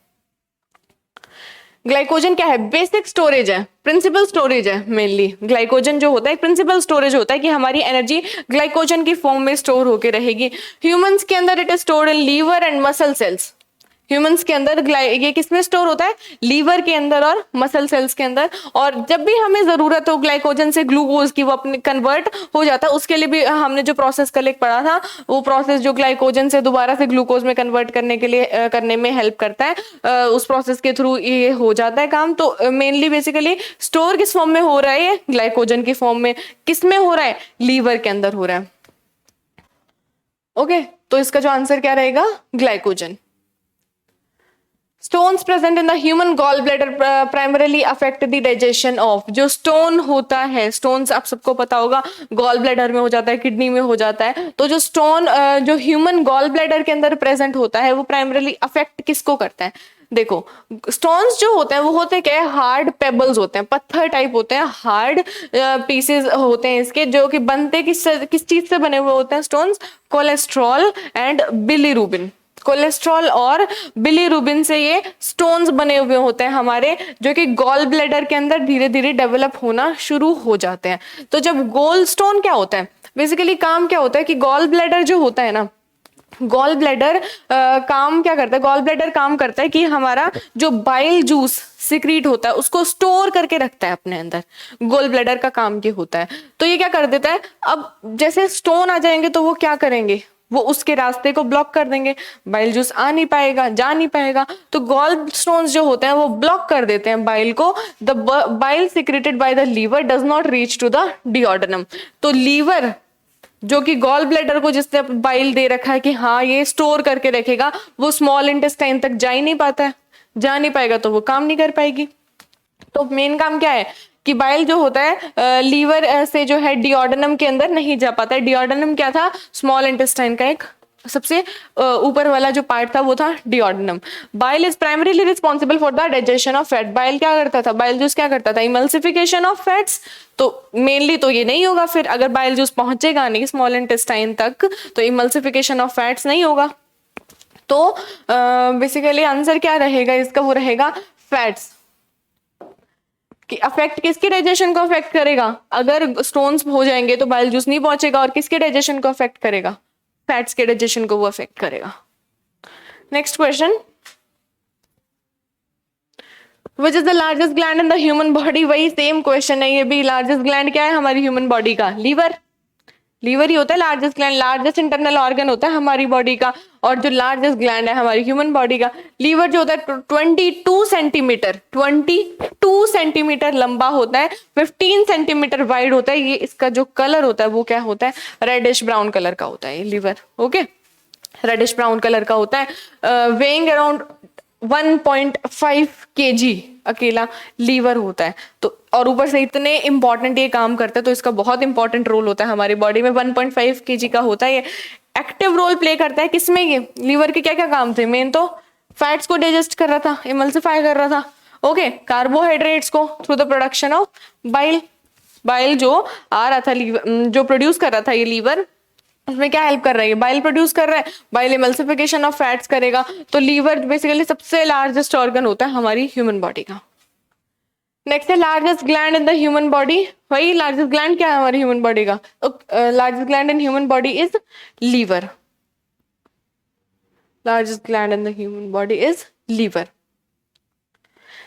ग्लाइकोजन क्या है, बेसिक स्टोरेज है, प्रिंसिपल स्टोरेज है। मेनली ग्लाइकोजन जो होता है प्रिंसिपल स्टोरेज होता है कि हमारी एनर्जी ग्लाइकोजन की फॉर्म में स्टोर होके रहेगी। ह्यूमंस के अंदर it is stored in liver and muscle cells. Humans के अंदर ये किसमें स्टोर होता है, लीवर के अंदर और मसल सेल्स के अंदर। और जब भी हमें जरूरत हो ग्लाइकोजन से ग्लूकोज की, वो अपने कन्वर्ट हो जाता है। उसके लिए भी हमने जो प्रोसेस कल एक पढ़ा था, वो प्रोसेस जो ग्लाइकोजन से दोबारा से ग्लूकोज में कन्वर्ट करने के लिए करने में हेल्प करता है, उस प्रोसेस के थ्रू ये हो जाता है काम। तो मेनली बेसिकली स्टोर किस फॉर्म में हो रहा है, ग्लाइकोजन की फॉर्म में। किस में हो रहा है, लीवर के अंदर हो रहा है। ओके, तो इसका जो आंसर क्या रहेगा, glycogen. Stones present in the human gall bladder primarily affect the digestion of. जो स्टोन होता है, स्टोन्स आप सबको पता होगा गॉल ब्लैडर में हो जाता है, किडनी में हो जाता है। तो जो स्टोन जो ह्यूमन गॉल ब्लैडर के अंदर प्रेजेंट होता है वो प्राइमरीली अफेक्ट किसको करता है। देखो स्टोन्स जो होते हैं वो होते क्या है, हार्ड पेबल्स होते हैं, पत्थर टाइप होते हैं, हार्ड पीसेस होते हैं इसके, जो कि बनते किस चीज से बने हुए होते हैं stones, cholesterol and bilirubin. Cholesterol और बिलीरुबिन से ये स्टोन्स बने हुए होते हैं हमारे, जो कि गॉल ब्लैडर के अंदर धीरे धीरे डेवलप होना शुरू हो जाते हैं। तो जब गोल स्टोन क्या होता है, बेसिकली काम क्या होता है कि गॉल ब्लैडर जो होता है ना, गॉल ब्लैडर काम क्या करता है, गॉल ब्लैडर काम करता है कि हमारा जो बाइल जूस सिक्रीट होता है उसको स्टोर करके रखता है अपने अंदर। गॉल ब्लैडर का काम ये होता है। तो ये क्या कर देता है, अब जैसे स्टोन आ जाएंगे तो वो क्या करेंगे, वो उसके रास्ते को ब्लॉक कर देंगे, बाइल जूस आ नहीं पाएगा, जा नहीं पाएगा। तो गॉल स्टोन्स जो होते हैं वो ब्लॉक कर देते हैं बाइल को। The bile secreted by the liver does not reach to the duodenum. तो लीवर जो कि गॉल ब्लैडर को जिसने बाइल दे रखा है कि हाँ ये स्टोर करके रखेगा, वो स्मॉल इंटेस्टाइन तक जा ही नहीं पाता है, जा नहीं पाएगा तो वो काम नहीं कर पाएगी। तो मेन काम क्या है कि बाइल जो होता है लीवर से जो है डिओडनम के अंदर नहीं जा पाता है। डिओडनम क्या था, स्मॉल इंटेस्टाइन का एक सबसे ऊपर वाला जो पार्ट था वो था duodenum. Bile is primarily responsible for the digestion of fat. Bile क्या करता था, बाइल जूस क्या करता था, इमल्सिफिकेशन ऑफ फैट्स। तो मेनली तो ये नहीं होगा, फिर अगर बाइल जूस पहुंचेगा नहीं स्मॉल इंटेस्टाइन तक तो इमल्सिफिकेशन ऑफ फैट्स नहीं होगा। तो बेसिकली आंसर क्या रहेगा इसका, वो रहेगा फैट्स। कि अफेक्ट किसके डाइजेशन को अफेक्ट करेगा, अगर स्टोन्स हो जाएंगे तो बाइल जूस नहीं पहुंचेगा, और किसके डाइजेशन को अफेक्ट करेगा, फैट्स के डाइजेशन को वो अफेक्ट करेगा। Next question, which is the largest gland in the human body. वही सेम क्वेश्चन है ये भी, लार्जेस्ट ग्लैंड क्या है हमारी ह्यूमन बॉडी का, लीवर। लीवर ही होता है largest gland, largest internal organ होता है हमारी बॉडी का, और जो लार्जेस्ट ग्लैंड है हमारी ह्यूमन बॉडी का लीवर जो होता है 22 सेंटीमीटर, 22 सेंटीमीटर लंबा होता है, 15 सेंटीमीटर वाइड होता है। ये इसका जो कलर होता है वो क्या होता है, रेडिश ब्राउन कलर का होता है ये liver. Okay, reddish brown colour का होता है। वेइंग अराउंड 1.5 kg अकेला लीवर होता है। तो और ऊपर से इतने इंपॉर्टेंट ये काम करता है, तो इसका बहुत इंपॉर्टेंट रोल होता है हमारी बॉडी में। 1.5 kg का होता है ये, एक्टिव रोल प्ले करता है किसमें, ये लीवर के क्या क्या काम थे, मेन तो फैट्स को डाइजेस्ट कर रहा था, इमल्सिफाई कर रहा था। ओके, कार्बोहाइड्रेट्स को through the production of bile. Bile जो आ रहा था जो प्रोड्यूस कर रहा था ये लीवर, उसमें क्या हेल्प कर रहा है, बाइल प्रोड्यूस कर रहा है, बाइल इमल्सिफिकेशन ऑफ फैट्स करेगा। तो लीवर बेसिकली सबसे लार्जेस्ट ऑर्गन होता है हमारी ह्यूमन बॉडी का। नेक्स्ट है largest gland in the human body. वही लार्जेस्ट ग्लैंड क्या है हमारी ह्यूमन बॉडी का, largest gland in human body is liver. Largest gland in the human body is liver.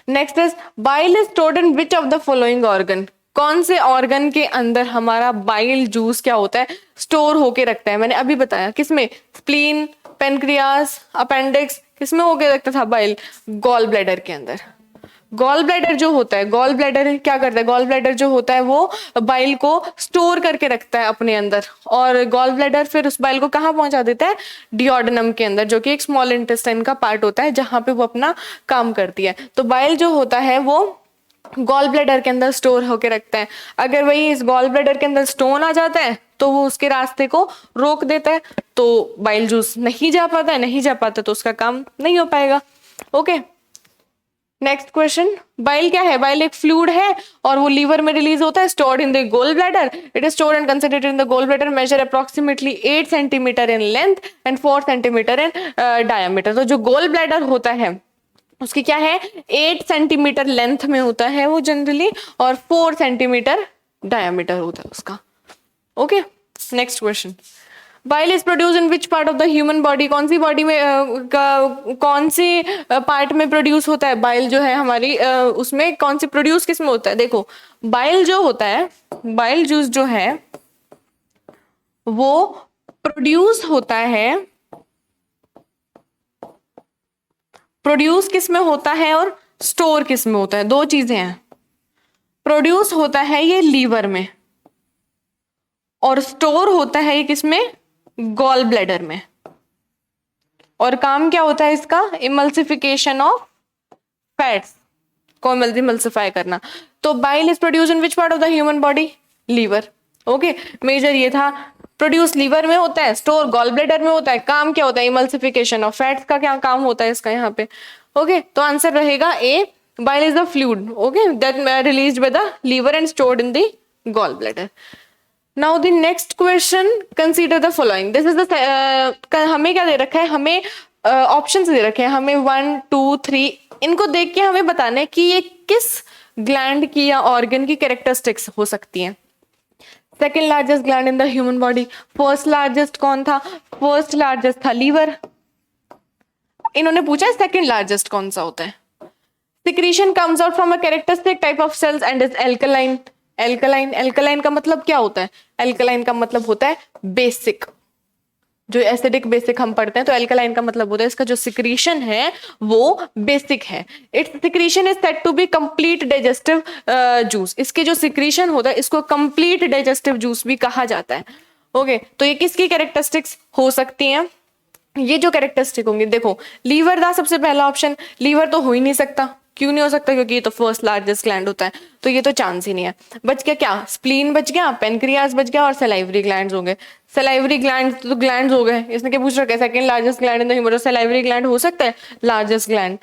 Next is bile is stored in which of the following organ. कौन से ऑर्गन के अंदर हमारा बाइल जूस क्या होता है, स्टोर होके रखता है। मैंने अभी बताया किसमें, स्प्लीन, पेनक्रियास, अपेंडिक्स, किसमें होके रखता था बाइल, गॉल ब्लैडर के अंदर। गॉल ब्लैडर जो होता है, गॉल ब्लैडर क्या करता है, गॉल ब्लैडर जो होता है वो बाइल को स्टोर करके रखता है अपने अंदर, और गॉल ब्लैडर फिर उस बाइल को कहाँ पहुंचा देता है, डिओडनम के अंदर, जो कि एक स्मॉल इंटेस्टाइन का पार्ट होता है जहां पे वो अपना काम करती है। तो बाइल जो होता है वो गॉल ब्लैडर के अंदर स्टोर होके रखता है। अगर वही इस गॉल ब्लैडर के अंदर स्टोन आ जाता है तो वो उसके रास्ते को रोक देता है, तो बाइल जूस नहीं जा पाता है, नहीं जा पाता तो उसका काम नहीं हो पाएगा। ओके, नेक्स्ट क्वेश्चन, बाइल क्या है, बाइल एक फ्लूइड है और वो लीवर में रिलीज होता है, stored in the gall bladder. It is stored and concentrated in the gall bladder, measure approximately 8 centimetre in length and 4 centimetre in diameter. तो जो गोल ब्लैडर होता है उसकी क्या है, 8 सेंटीमीटर लेंथ में होता है वो जनरली, और 4 सेंटीमीटर डायमीटर होता है उसका। Okay, next question, bile is produce in which part of the human body. कौन सी बॉडी में कौन सी पार्ट में प्रोड्यूस होता है बाइल जो है हमारी, उसमें कौन सी प्रोड्यूस किस में होता है। देखो बाइल जो होता है, बाइल जूस जो है वो प्रोड्यूस होता है, प्रोड्यूस किस में होता है और स्टोर किस में होता है, दो चीजें हैं। प्रोड्यूस होता है ये लीवर में और स्टोर होता है ये किसमें, गॉल ब्लैडर में। और काम क्या होता है इसका, इमल्सिफिकेशन ऑफ फैट्स को इमल्सिफाई करना। तो bile is produce in which part of the human body, liver. Okay, major ये था, प्रोड्यूस लीवर में होता है, स्टोर गॉल ब्लैडर में होता है, काम क्या होता है, इमल्सिफिकेशन ऑफ फैट्स का क्या काम होता है इसका यहाँ पे। ओके, तो आंसर रहेगा A, bile is the fluid, okay, that released by the liver and stored in the gall bladder. Now the next question, consider the following. This is the, हमें क्या दे रखा है, हमें ऑप्शंस दे रखे हैं, हमें 1 2 3, इनको देख के हमें बताना है कि ये किस ग्लैंड की या ऑर्गन की कैरेक्टरिस्टिक्स हो सकती हैं। Second largest gland in the human body. First largest कौन था? फर्स्ट लार्जेस्ट था लीवर। इन्होंने पूछा है सेकेंड लार्जेस्ट कौन सा होता है। Secretion comes out from a characteristic type of cells and is alkaline. Alkaline, alkaline का मतलब क्या होता है? एल्कलाइन का मतलब होता है बेसिक। जो एसिडिक बेसिक हम पढ़ते हैं तो एल्कलाइन का मतलब होता है इसका जो सिक्रीशन है वो बेसिक है। Its secretion is said to be complete digestive juice. इसके जो सिक्रीशन होता है इसको कंप्लीट डाइजेस्टिव जूस भी कहा जाता है। ओके, तो ये किसकी कैरेक्टरिस्टिक्स हो सकती हैं? ये जो कैरेक्टरिस्टिक होंगे, देखो लीवर था सबसे पहला ऑप्शन। लीवर तो हो ही नहीं सकता। क्यों नहीं हो सकता? क्योंकि ये तो फर्स्ट लार्जेस्ट ग्लैंड होता है, तो ये तो चांस ही नहीं है। बच गया क्या? स्प्लीन बच गया, पेनक्रियास बच गया और सलाइवरी ग्लैंड्स हो गए। सलाइवरी ग्लैंड तो ग्लैंड्स हो गए। इसने क्या पूछ रखा है? Second largest gland in the human, salivary gland हो सकता है लार्जेस्ट ग्लैंड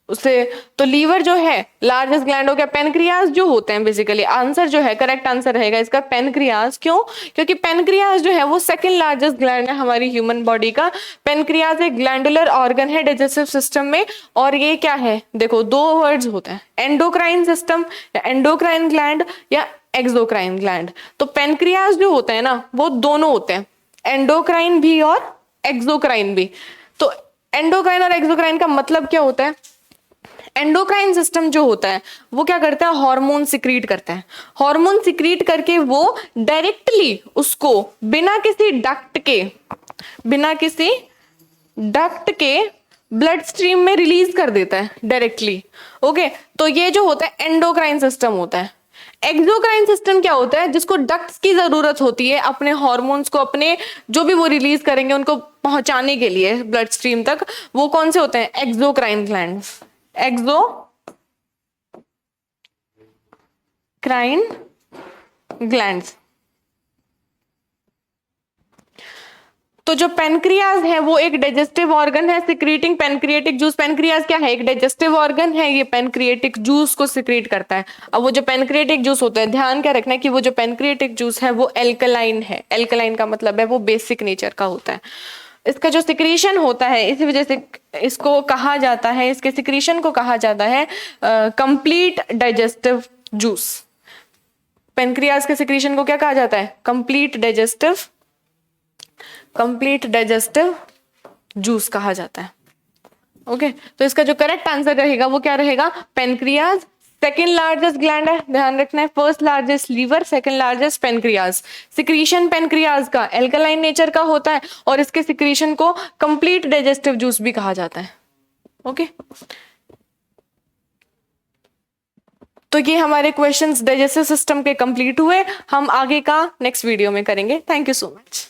उससे। तो लीवर जो है लार्जेस्ट ग्लैंड हो गया। पेनक्रियास जो होते हैं बेसिकली, आंसर जो है करेक्ट आंसर रहेगा इसका पेनक्रियास। क्यों? क्योंकि पेनक्रियास जो है वो सेकंड लार्जेस्ट ग्लैंड है हमारी ह्यूमन बॉडी का। पेनक्रियास एक ग्लैंडुलर ऑर्गन है डाइजेस्टिव सिस्टम में। और ये क्या है? देखो दो वर्ड्स होते हैं, एंडोक्राइन सिस्टम या एंडोक्राइन ग्लैंड या एक्सोक्राइन ग्लैंड। तो पेनक्रियास जो होता है ना वो दोनों होते हैं, एंडोक्राइन भी और एक्सोक्राइन भी। तो एंडोक्राइन और एक्सोक्राइन का मतलब क्या होता है? एंडोक्राइन सिस्टम जो होता है वो क्या करता है? हार्मोन सिक्रीट करता है। हार्मोन सिक्रीट करके वो डायरेक्टली उसको बिना किसी डक्ट के ब्लड स्ट्रीम में रिलीज कर देता है डायरेक्टली। ओके, तो ये जो होता है एंडोक्राइन सिस्टम होता है। एक्सोक्राइन सिस्टम क्या होता है? जिसको डक्ट्स की जरूरत होती है अपने हार्मोन्स को, अपने जो भी वो रिलीज करेंगे उनको पहुंचाने के लिए ब्लड स्ट्रीम तक। वो कौन से होते हैं? Exocrine glands. Exocrine glands. तो जो पेनक्रियाज है वो एक डाइजेस्टिव ऑर्गन है सिक्रीटिंग पेनक्रिएटिक जूस। पेनक्रियाज क्या है? एक डाइजेस्टिव ऑर्गन है, ये पेनक्रिएटिक जूस को सिक्रीट करता है। अब वो जो पेनक्रिएटिक जूस होता है, ध्यान क्या रखना है कि वो जो पेनक्रिएटिक जूस है वो एल्कलाइन है। एल्कलाइन का मतलब है वो बेसिक नेचर का होता है। इसका जो सिक्रीशन होता है इसी वजह से इसको कहा जाता है, इसके सिक्रीशन को कहा जाता है कंप्लीट डाइजेस्टिव जूस। पेनक्रियाज के सिक्रीशन को क्या कहा जाता है? कंप्लीट डाइजेस्टिव जूस कहा जाता है। ओके, तो इसका जो करेक्ट आंसर रहेगा वो क्या रहेगा? पेनक्रियाज। सेकेंड लार्जेस्ट ग्लैंड है, ध्यान रखना है। First largest liver, second largest pancreas. Secretion pancreas का एल्कलाइन नेचर का होता है और इसके सिक्रीशन को कंप्लीट डाइजेस्टिव जूस भी कहा जाता है। ओके, तो ये हमारे क्वेश्चंस डाइजेस्टिव सिस्टम के कंप्लीट हुए। हम आगे का नेक्स्ट वीडियो में करेंगे। Thank you so much.